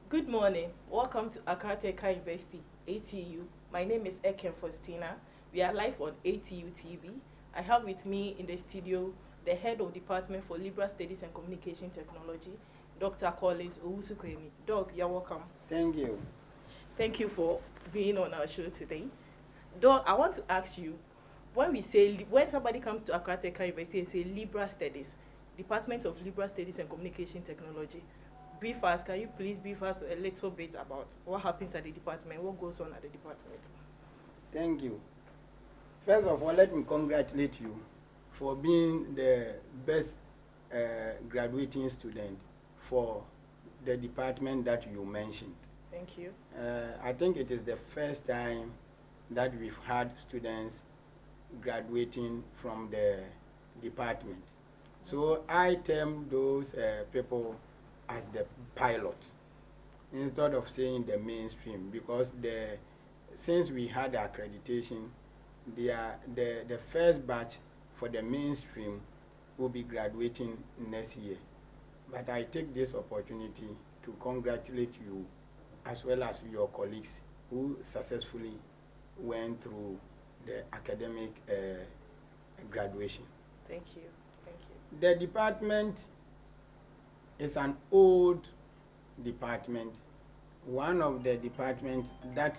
Good morning. Welcome to Accra Technical University, ATU. My name is Eken Faustina. We are live on ATU TV. I have with me in the studio the head of Department for Liberal Studies and Communication Technology, Dr. Collins Owusu-Kwemi. Doc, you're welcome. Thank you. Thank you for being on our show today. Doc, I want to ask you, when somebody comes to Accra Technical University and say Liberal Studies, Department of Liberal Studies and Communication Technology, can you please brief us a little bit about what happens at the department, what goes on at the department? Thank you. First of all, let me congratulate you for being the best graduating student for the department that you mentioned. Thank you. I think it is the first time that we've had students graduating from the department. So I term those people as the pilot instead of saying the mainstream, because since we had accreditation, the first batch for the mainstream will be graduating next year. But I take this opportunity to congratulate you as well as your colleagues who successfully went through the academic graduation. Thank you. Thank you. The department is an old department, one of the departments that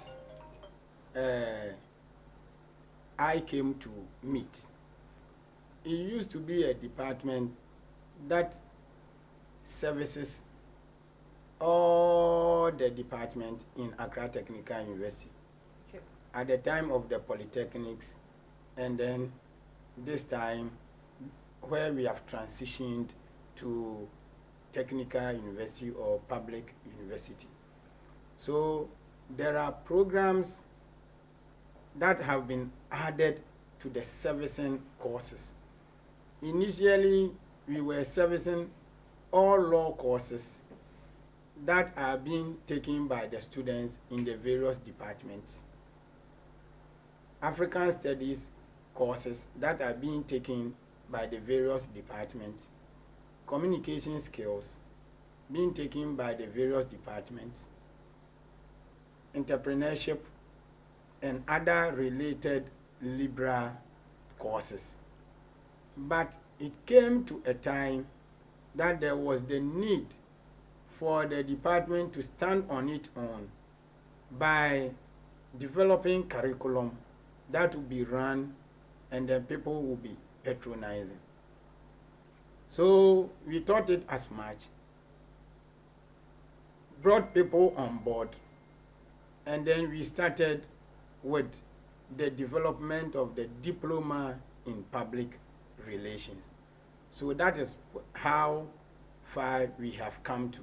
I came to meet. It used to be a department that services all the departments in Accra Technical University. Okay. At the time of the polytechnics, and then this time where we have transitioned to technical university or public university. So there are programs that have been added to the servicing courses. Initially, we were servicing all law courses that are being taken by the students in the various departments. African studies courses that are being taken by the various departments. Communication skills being taken by the various departments. Entrepreneurship and other related liberal courses. But it came to a time that there was the need for the department to stand on its own by developing curriculum that will be run and then people will be patronizing. So we thought it as much, brought people on board, and then we started with the development of the diploma in public relations. So that is how far we have come to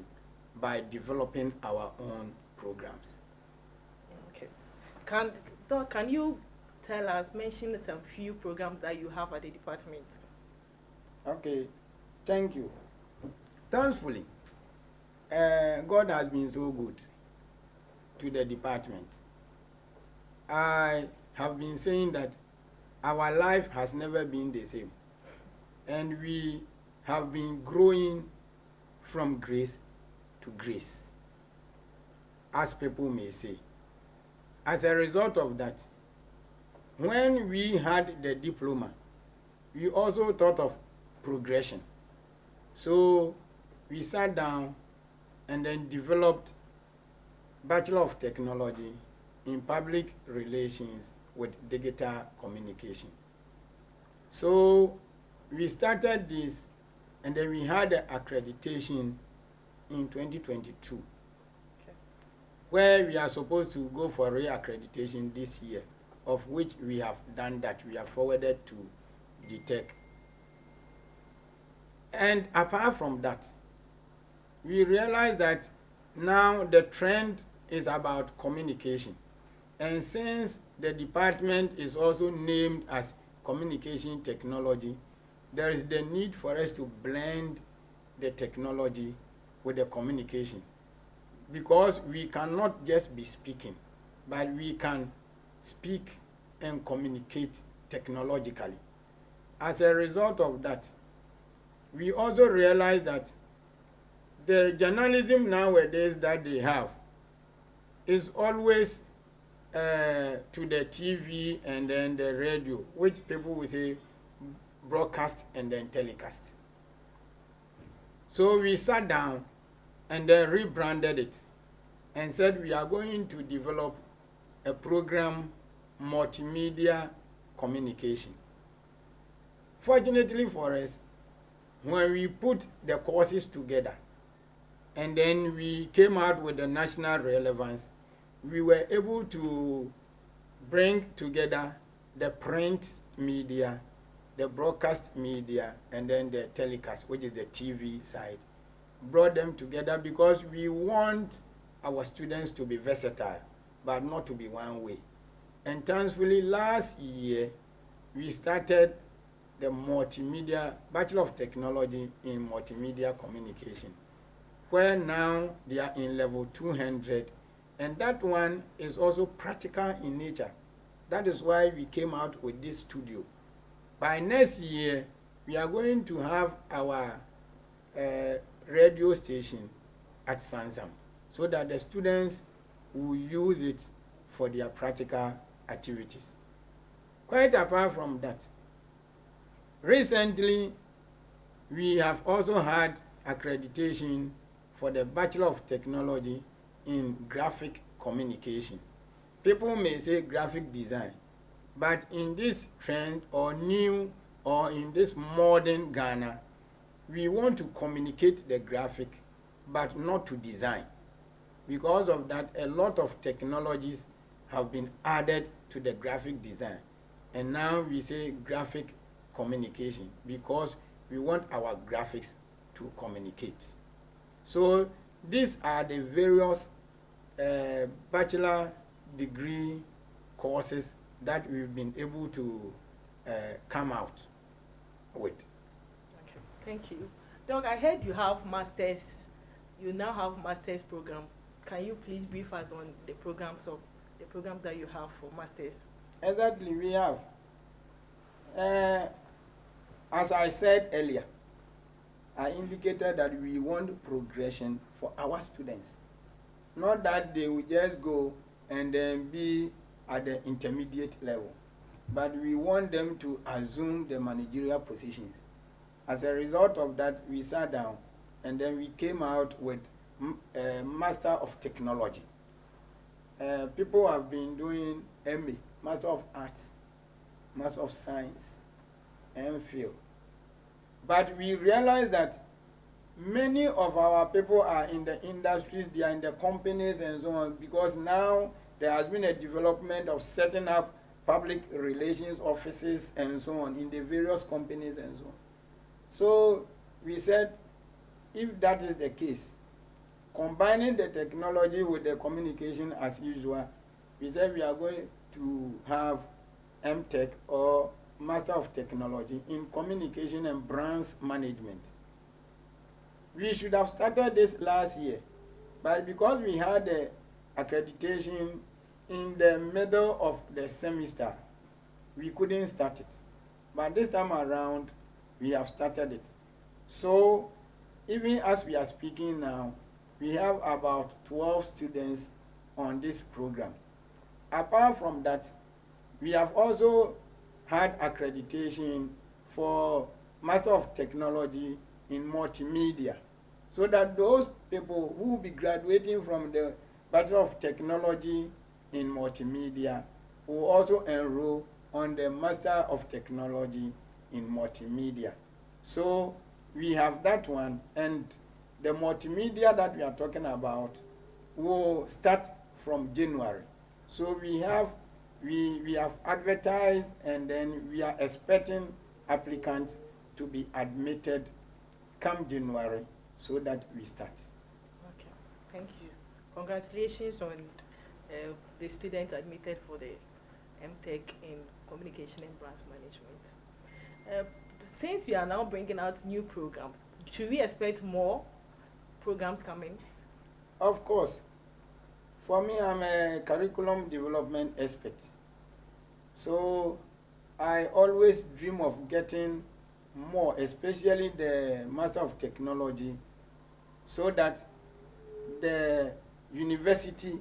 by developing our own programs. Okay. Can you tell us, mention some few programs that you have at the department? Okay, thank you. Thankfully, God has been so good to the department. I have been saying that our life has never been the same, and we have been growing from grace to grace, as people may say. As a result of that, when we had the diploma, we also thought of progression. So we sat down and then developed Bachelor of Technology in Public Relations with Digital Communication. So we started this, and then we had the accreditation in 2022, where we are supposed to go for re-accreditation this year, of which we have done that. We have forwarded to DTech. And apart from that, we realize that now the trend is about communication. And since the department is also named as Communication Technology, there is the need for us to blend the technology with the communication, because we cannot just be speaking, but we can speak and communicate technologically. As a result of that, we also realize that the journalism nowadays that they have is always to the TV and then the radio, which people will say broadcast and then telecast. So we sat down and then rebranded it and said we are going to develop a program, multimedia communication. Fortunately for us, when we put the courses together and then we came out with the national relevance, we were able to bring together the print media, the broadcast media, and then the telecast, which is the TV side. Brought them together because we want our students to be versatile, but not to be one way. And thankfully, last year, we started the multimedia, Bachelor of Technology in Multimedia Communication, where now they are in level 200, and that one is also practical in nature. That is why we came out with this studio. By next year, we are going to have our radio station at Sansam, so that the students will use it for their practical activities. Quite apart from that, recently we have also had accreditation for the Bachelor of Technology in Graphic Communication. People may say graphic design, but in this trend or new or in this modern Ghana, we want to communicate the graphic but not to design. Because of that, a lot of technologies have been added to the graphic design, and now we say graphic communication because we want our graphics to communicate. So these are the various bachelor degree courses that we've been able to come out with. Okay, thank you. Doc, I heard you have masters, you now have master's program. Can you please brief us on the program that you have for masters? Exactly, we have. As I said earlier, I indicated that we want progression for our students. Not that they will just go and then be at the intermediate level, but we want them to assume the managerial positions. As a result of that, we sat down and then we came out with Master of Technology. People have been doing MA, Master of Arts, Master of Science, MPhil. But we realize that many of our people are in the industries, they are in the companies and so on, because now there has been a development of setting up public relations offices and so on in the various companies and so on. So we said, if that is the case, combining the technology with the communication as usual, we said we are going to have MTech or Master of Technology in Communication and Brands Management. We should have started this last year, but because we had the accreditation in the middle of the semester, we couldn't start it. But this time around, we have started it. So even as we are speaking now, we have about 12 students on this program. Apart from that, we have also had accreditation for Master of Technology in Multimedia, so that those people who will be graduating from the Bachelor of Technology in Multimedia will also enroll on the Master of Technology in Multimedia. So we have that one, and the multimedia that we are talking about will start from January. So we have advertised, and then we are expecting applicants to be admitted come January so that we start. Okay, thank you. Congratulations on the students admitted for the MTech in Communication and Brands Management. Since we are now bringing out new programs, should we expect more programs coming? Of course. For me, I'm a curriculum development expert. So I always dream of getting more, especially the Master of Technology so that the university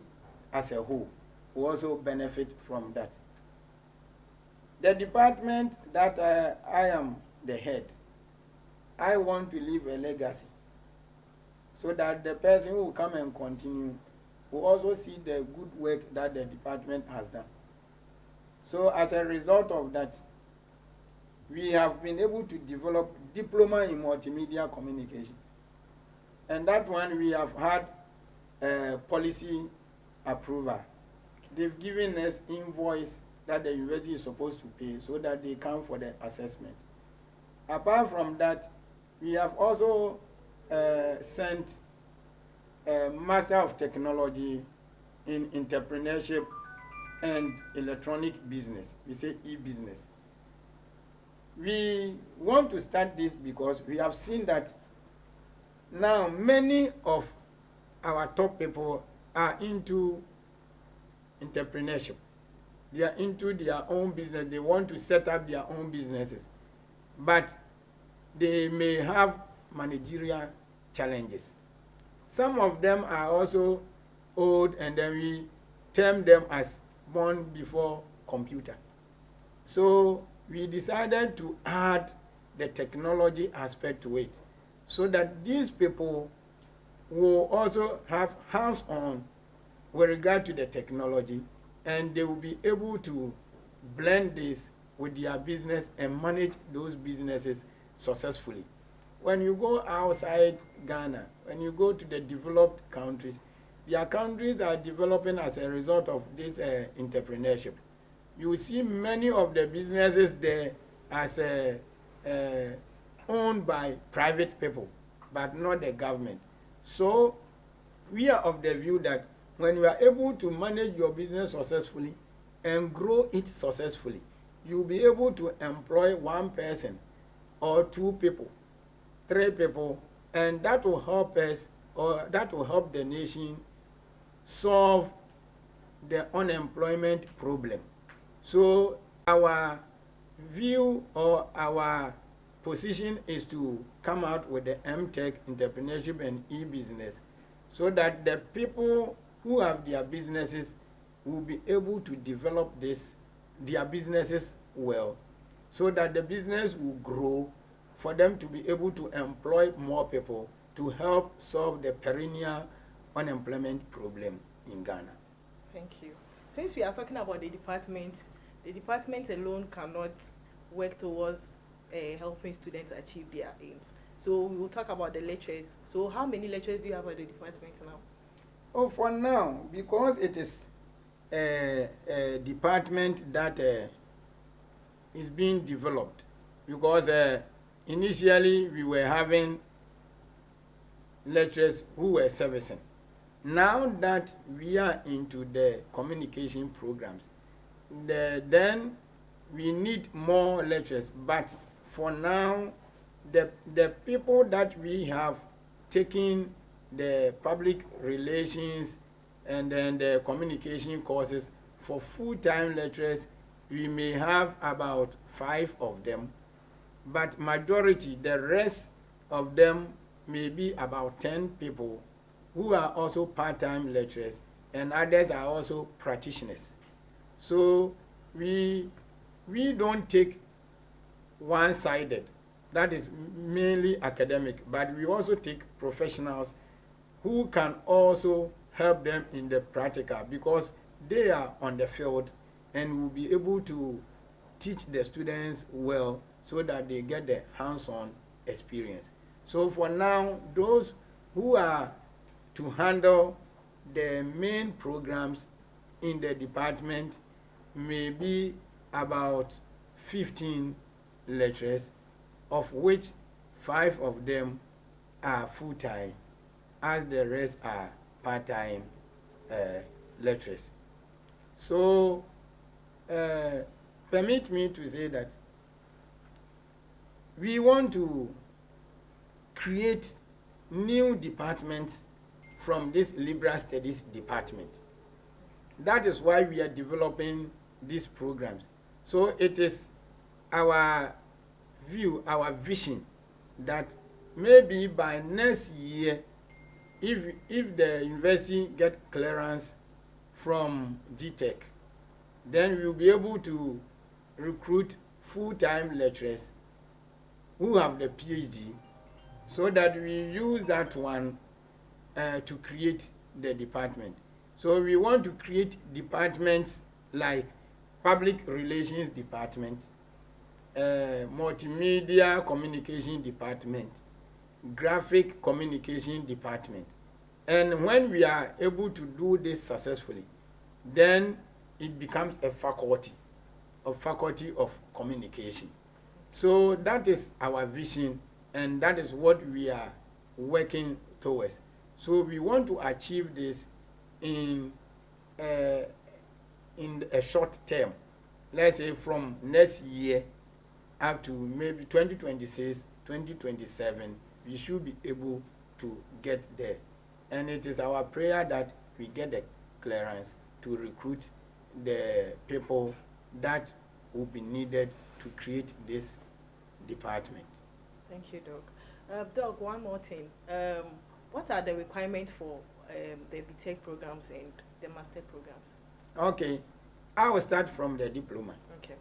as a whole will also benefit from that. The department that I am the head, I want to leave a legacy so that the person who will come and continue will also see the good work that the department has done. So as a result of that, we have been able to develop diploma in multimedia communication. And that one we have had policy approval. They've given us invoice that the university is supposed to pay so that they come for the assessment. Apart from that, we have also sent a Master of Technology in Entrepreneurship and Electronic Business. We say e-business. We want to start this because we have seen that now many of our top people are into entrepreneurship. They are into their own business. They want to set up their own businesses. But they may have managerial challenges. Some of them are also old, and then we term them as born before computer. So we decided to add the technology aspect to it so that these people will also have hands-on with regard to the technology, and they will be able to blend this with their business and manage those businesses successfully. When you go outside Ghana, when you go to the developed countries, their countries are developing as a result of this entrepreneurship. You see many of the businesses there as owned by private people, but not the government. So we are of the view that when you are able to manage your business successfully and grow it successfully, you'll be able to employ one person or two people, three people, and that will help us, or that will help the nation solve the unemployment problem. So our view or our position is to come out with the MTech, entrepreneurship and e-business, so that the people who have their businesses will be able to develop their businesses well, so that the business will grow, for them to be able to employ more people to help solve the perennial unemployment problem in Ghana. Thank you. Since we are talking about the department alone cannot work towards helping students achieve their aims. So we will talk about the lecturers. So how many lecturers do you have at the department now? Oh, for now, because it is a department that is being developed, because initially we were having lecturers who were servicing. Now that we are into the communication programs, then we need more lecturers. But for now, the people that we have taken the public relations and then the communication courses for full-time lecturers, we may have about 5 of them, but majority, the rest of them, may be about 10 people who are also part-time lecturers, and others are also practitioners. So we don't take one-sided, that is mainly academic, but we also take professionals who can also help them in the practical, because they are on the field and will be able to teach the students well so that they get the hands-on experience. So for now, those who are to handle the main programs in the department may be about 15 lecturers, of which 5 of them are full-time, as the rest are part-time lecturers. So permit me to say that we want to create new departments from this liberal studies department. That is why we are developing these programs. So it is our view, our vision, that maybe by next year if the university get clearance from GTech, then we will be able to recruit full-time lecturers who have the PhD, so that we use that one to create the department. So we want to create departments like public relations department, multimedia communication department, graphic communication department. And when we are able to do this successfully, then it becomes a faculty of communication. So that is our vision, and that is what we are working towards. So we want to achieve this in a short term. Let's say from next year up to maybe 2026, 2027, we should be able to get there. And it is our prayer that we get the clearance to recruit the people that will be needed to create this department. Thank you, Doc. Doc, one more thing. What are the requirements for the BTech programs and the master programs? Okay, I will start from the diploma. Okay.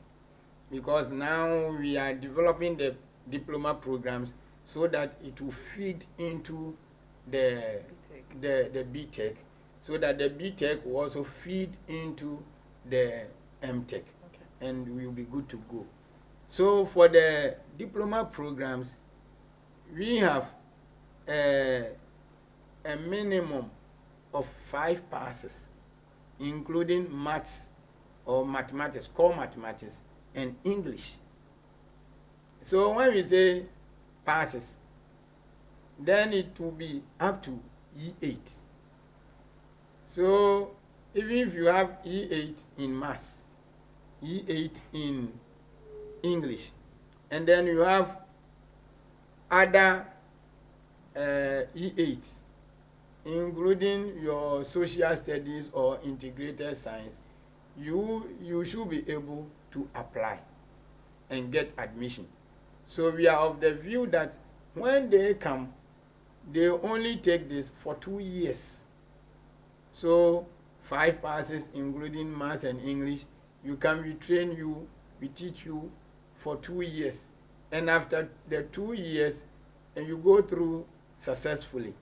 Because now we are developing the diploma programs so that it will feed into the BTech, so that the BTech will also feed into the MTech, okay, and we will be good to go. So for the diploma programs, we have a minimum of 5 passes, including maths or mathematics, core mathematics, and English. So when we say passes, then it will be up to E8. So even if you have E8 in maths, E8 in English, and then you have other E8, including your social studies or integrated science, you should be able to apply and get admission. So we are of the view that when they come, they only take this for 2 years. So 5 passes, including maths and English, we train you, we teach you for 2 years. And after the 2 years, and you go through successfully,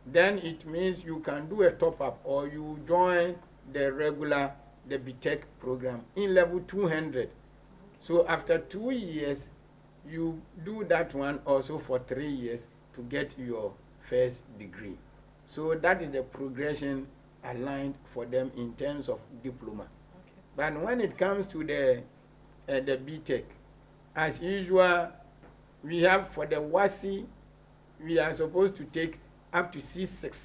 then it means you can do a top-up or you join the regular, the BTech program in level 200. So after 2 years, you do that one also for 3 years to get your first degree. So that is the progression aligned for them in terms of diploma. Okay. But when it comes to the BTech, as usual, we have for the WASI, we are supposed to take up to C6.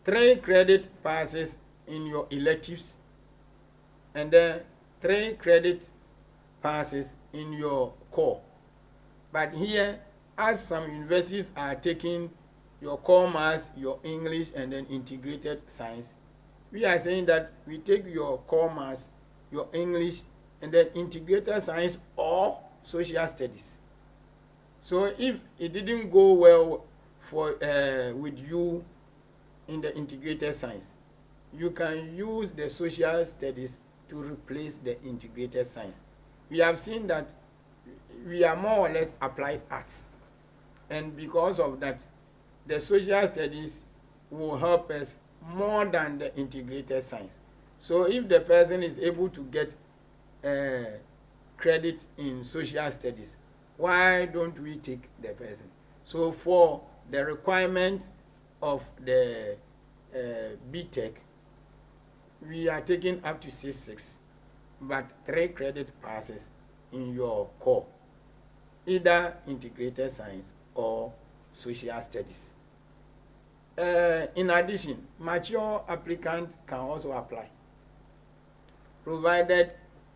3 credit passes in your electives, and then 3 credit passes in your core. But here, as some universities are taking your core maths, your English, and then integrated science, we are saying that we take your core maths, your English, and then integrated science or social studies. So if it didn't go well for with you in the integrated science, you can use the social studies to replace the integrated science. We have seen that we are more or less applied arts, and because of that, the social studies will help us more than the integrated science. So if the person is able to get credit in social studies, why don't we take the person? So for the requirement of the BTech, we are taking up to C6, but 3 credit passes in your core, either integrated science or social studies. In addition, mature applicant can also apply, provided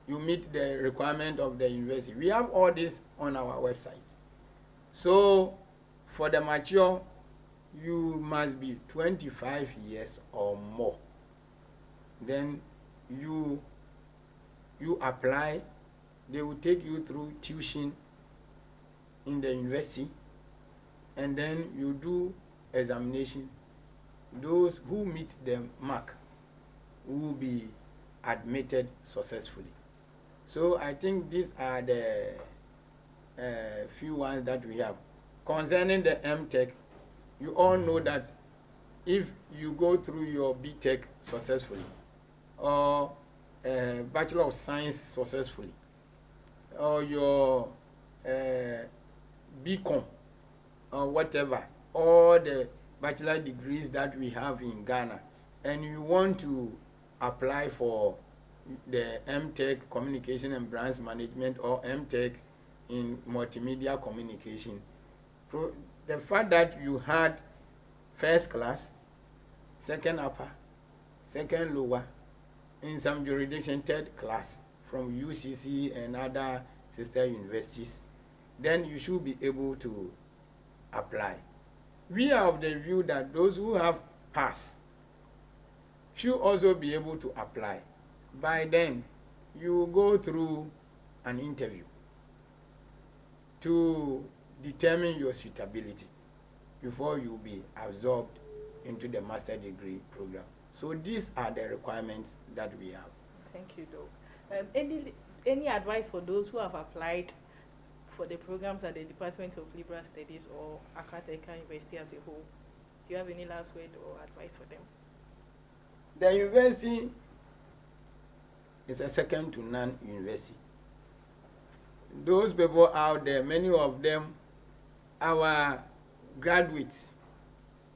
you meet the requirement of the university. We have all this on our website. So for the mature, you must be 25 years or more. Then you apply. They will take you through tuition in the university, and then you do examination. Those who meet the mark will be admitted successfully. So I think these are the few ones that we have. Concerning the MTech, you all know that if you go through your BTech successfully, or Bachelor of Science successfully, or your BCom, or whatever, all the bachelor degrees that we have in Ghana, and you want to apply for the MTech Communication and Brands Management or MTech in Multimedia Communication, the fact that you had first class, second upper, second lower, in some jurisdiction third class from UCC and other sister universities, then you should be able to apply. We are of the view that those who have passed should also be able to apply. By then, you go through an interview to determine your suitability before you be absorbed into the master degree program. So these are the requirements that we have. Thank you, Doc. Any advice for those who have applied for the programs at the Department of Liberal Studies or Accra Technical University as a whole? Do you have any last word or advice for them? The university is a second to none university. Those people out there, many of them, our graduates,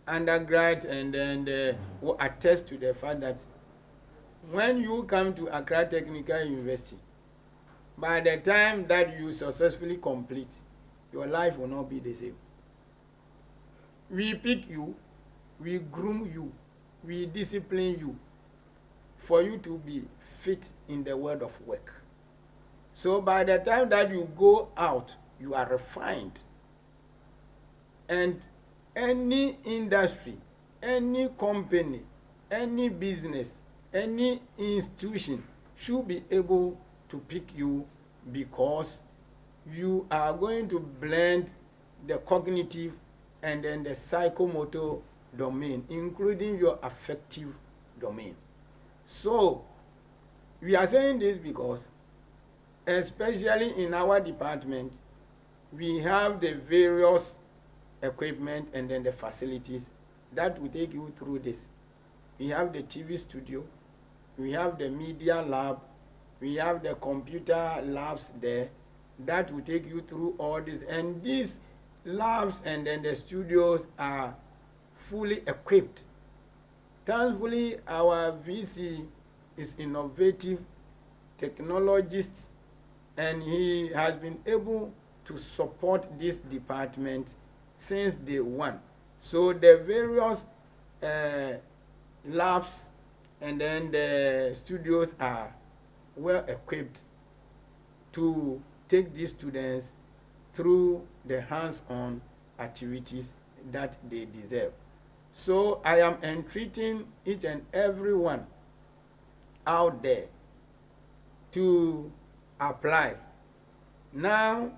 undergrad, and then will attest to the fact that when you come to Accra Technical University, by the time that you successfully complete, your life will not be the same. We pick you, we groom you, we discipline you for you to be fit in the world of work. So by the time that you go out, you are refined. And any industry, any company, any business, any institution should be able to pick you because you are going to blend the cognitive and then the psychomotor domain, including your affective domain. So we are saying this because especially in our department, we have the various equipment and then the facilities that will take you through this. We have the TV studio, we have the media lab, we have the computer labs there that will take you through all this. And these labs and then the studios are fully equipped. Thankfully, our VC is innovative technologist, and he has been able to support this department since day one. So the various labs and then the studios are well equipped to take these students through the hands-on activities that they deserve. So I am entreating each and everyone out there to apply. Now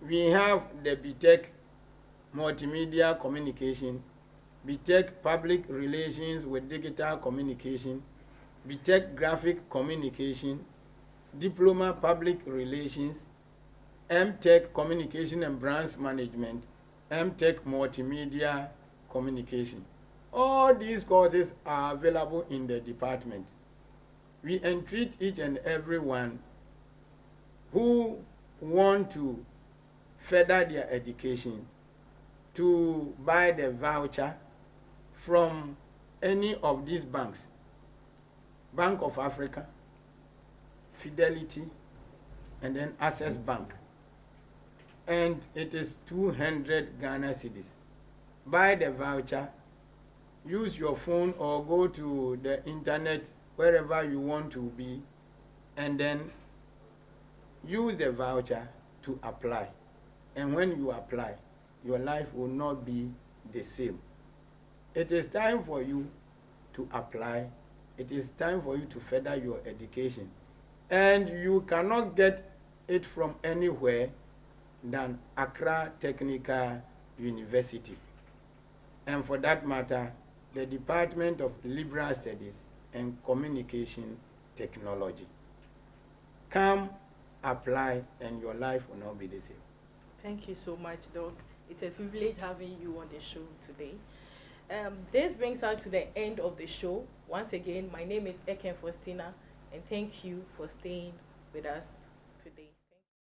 we have the BTech Multimedia Communication, BTech Public Relations with Digital Communication, BTech Graphic Communication, Diploma Public Relations, MTech Communication and Brands Management, MTech Multimedia Communication. All these courses are available in the department. We entreat each and every one who want to further their education to buy the voucher from any of these banks, Bank of Africa, Fidelity, and then Access Bank. And it is 200 Ghana cedis. Buy the voucher, use your phone or go to the internet wherever you want to be, and then use the voucher to apply. And when you apply, your life will not be the same. It is time for you to apply. It is time for you to further your education. And you cannot get it from anywhere than Accra Technical University, and for that matter, the Department of Liberal Studies and Communication Technology. Come, apply, and your life will not be the same. Thank you so much, Doc. It's a privilege having you on the show today. This brings us to the end of the show. Once again, my name is Eken Faustina, and thank you for staying with us